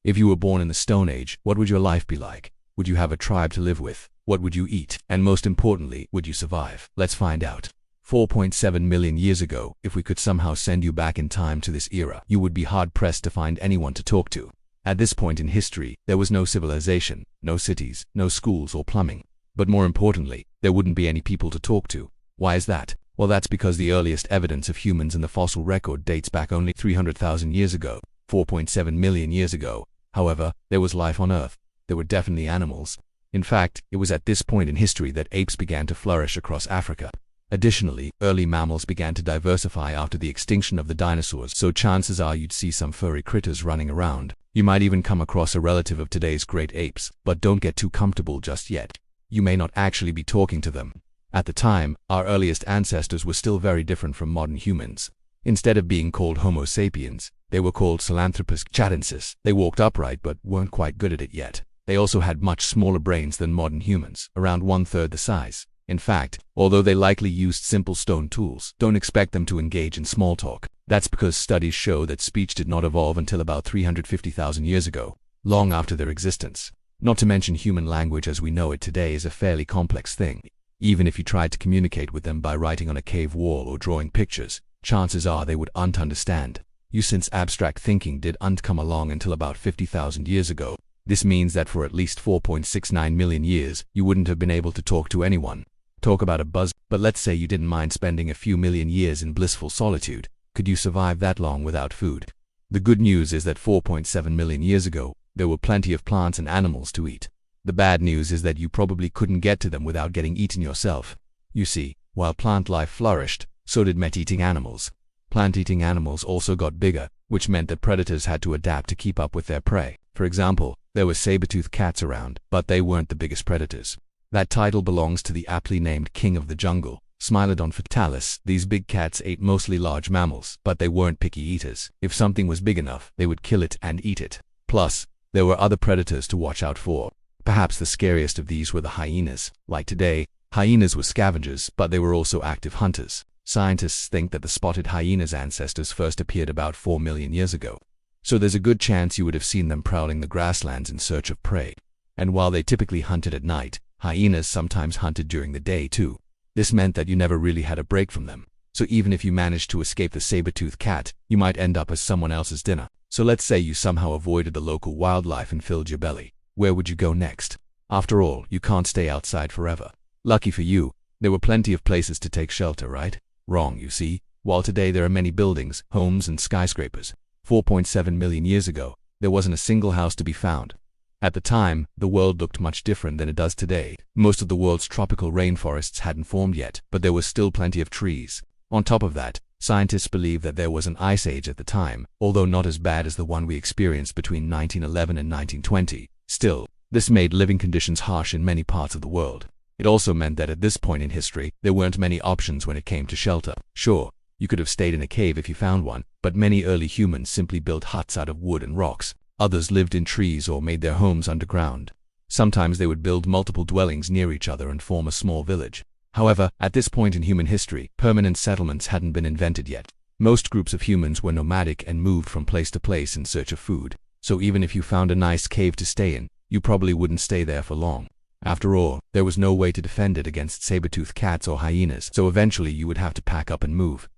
If you were born in the Stone Age, what would your life be like? Would you have a tribe to live with? What would you eat? And most importantly, would you survive? Let's find out. 4.7 million years ago, if we could somehow send you back in time to this era, you would be hard-pressed to find anyone to talk to. At this point in history, there was no civilization, no cities, no schools or plumbing. But more importantly, there wouldn't be any people to talk to. Why is that? Well, that's because the earliest evidence of humans in the fossil record dates back only 300,000 years ago, 4.7 million years ago. However, there was life on Earth. There were definitely animals. In fact, it was at this point in history that apes began to flourish across Africa. Additionally, early mammals began to diversify after the extinction of the dinosaurs, so chances are you'd see some furry critters running around. You might even come across a relative of today's great apes, but don't get too comfortable just yet. You may not actually be talking to them. At the time, our earliest ancestors were still very different from modern humans. Instead of being called Homo sapiens, they were called Sahelanthropus chadensis. They walked upright but weren't quite good at it yet. They also had much smaller brains than modern humans, around 1/3 the size. In fact, although they likely used simple stone tools, don't expect them to engage in small talk. That's because studies show that speech did not evolve until about 350,000 years ago, long after their existence. Not to mention human language as we know it today is a fairly complex thing. Even if you tried to communicate with them by writing on a cave wall or drawing pictures, chances are they would not understand you, since abstract thinking didn't come along until about 50,000 years ago. This means that for at least 4.69 million years, you wouldn't have been able to talk to anyone. Talk about a buzz, but let's say you didn't mind spending a few million years in blissful solitude. Could you survive that long without food? The good news is that 4.7 million years ago, there were plenty of plants and animals to eat. The bad news is that you probably couldn't get to them without getting eaten yourself. You see, while plant life flourished, so did meat-eating animals. Plant-eating animals also got bigger, which meant that predators had to adapt to keep up with their prey. For example, there were saber-toothed cats around, but they weren't the biggest predators. That title belongs to the aptly named king of the jungle, Smilodon fatalis. These big cats ate mostly large mammals, but they weren't picky eaters. If something was big enough, they would kill it and eat it. Plus, there were other predators to watch out for. Perhaps the scariest of these were the hyenas. Like today, hyenas were scavengers, but they were also active hunters. Scientists think that the spotted hyena's ancestors first appeared about 4 million years ago. So there's a good chance you would have seen them prowling the grasslands in search of prey. And while they typically hunted at night, hyenas sometimes hunted during the day too. This meant that you never really had a break from them. So even if you managed to escape the saber-toothed cat, you might end up as someone else's dinner. So let's say you somehow avoided the local wildlife and filled your belly. Where would you go next? After all, you can't stay outside forever. Lucky for you, there were plenty of places to take shelter, right? Wrong, you see. While today there are many buildings, homes, and skyscrapers, 4.7 million years ago, there wasn't a single house to be found. At the time, the world looked much different than it does today. Most of the world's tropical rainforests hadn't formed yet, but there was still plenty of trees. On top of that, scientists believe that there was an ice age at the time, although not as bad as the one we experienced between 1911 and 1920. Still, this made living conditions harsh in many parts of the world. It also meant that at this point in history, there weren't many options when it came to shelter. Sure, you could have stayed in a cave if you found one, but many early humans simply built huts out of wood and rocks. Others lived in trees or made their homes underground. Sometimes they would build multiple dwellings near each other and form a small village. However, at this point in human history, permanent settlements hadn't been invented yet. Most groups of humans were nomadic and moved from place to place in search of food. So even if you found a nice cave to stay in, you probably wouldn't stay there for long. After all, there was no way to defend it against saber-toothed cats or hyenas, so eventually you would have to pack up and move.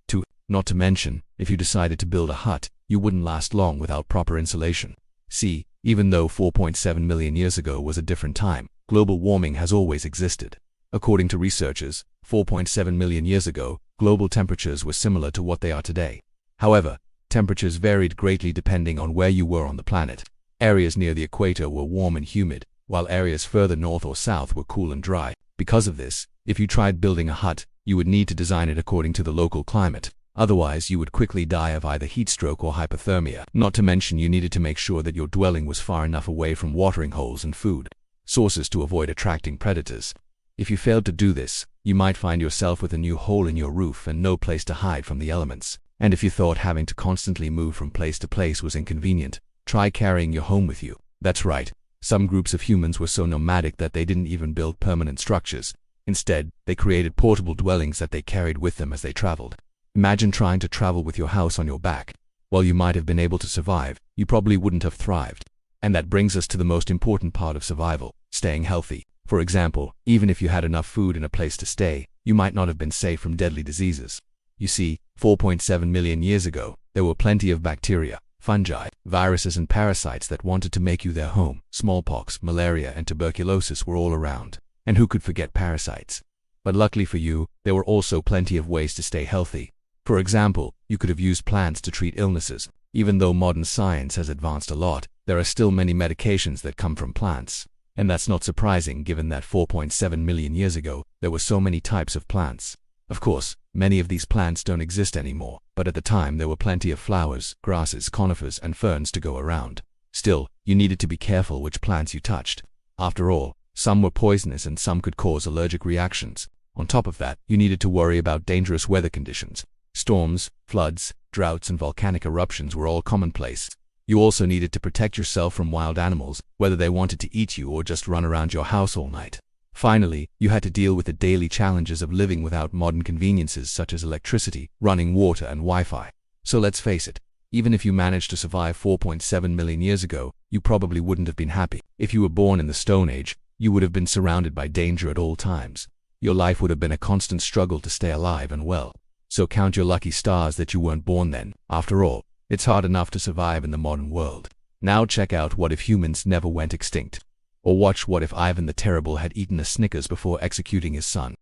Not to mention, if you decided to build a hut, you wouldn't last long without proper insulation. See, even though 4.7 million years ago was a different time, global warming has always existed. According to researchers, 4.7 million years ago, global temperatures were similar to what they are today. However, temperatures varied greatly depending on where you were on the planet. Areas near the equator were warm and humid, while areas further north or south were cool and dry. Because of this, if you tried building a hut, you would need to design it according to the local climate. Otherwise, you would quickly die of either heat stroke or hypothermia. Not to mention you needed to make sure that your dwelling was far enough away from watering holes and food sources to avoid attracting predators. If you failed to do this, you might find yourself with a new hole in your roof and no place to hide from the elements. And if you thought having to constantly move from place to place was inconvenient, try carrying your home with you. That's right, some groups of humans were so nomadic that they didn't even build permanent structures. Instead, they created portable dwellings that they carried with them as they traveled. Imagine trying to travel with your house on your back. While you might have been able to survive, you probably wouldn't have thrived. And that brings us to the most important part of survival, staying healthy. For example, even if you had enough food and a place to stay, you might not have been safe from deadly diseases. You see, 4.7 million years ago, there were plenty of bacteria, fungi, viruses and parasites that wanted to make you their home. Smallpox, malaria and tuberculosis were all around. And who could forget parasites? But luckily for you, there were also plenty of ways to stay healthy. For example, you could have used plants to treat illnesses. Even though modern science has advanced a lot, there are still many medications that come from plants. And that's not surprising given that 4.7 million years ago, there were so many types of plants. Of course, many of these plants don't exist anymore, but at the time there were plenty of flowers, grasses, conifers, and ferns to go around. Still, you needed to be careful which plants you touched. After all, some were poisonous and some could cause allergic reactions. On top of that, you needed to worry about dangerous weather conditions. Storms, floods, droughts, and volcanic eruptions were all commonplace. You also needed to protect yourself from wild animals, whether they wanted to eat you or just run around your house all night. Finally, you had to deal with the daily challenges of living without modern conveniences such as electricity, running water, and Wi-Fi. So let's face it, even if you managed to survive 4.7 million years ago, you probably wouldn't have been happy. If you were born in the Stone Age, you would have been surrounded by danger at all times. Your life would have been a constant struggle to stay alive and well. So count your lucky stars that you weren't born then. After all, it's hard enough to survive in the modern world. Now check out What If Humans Never Went Extinct? Or watch What If Ivan the Terrible had eaten a Snickers before executing his son?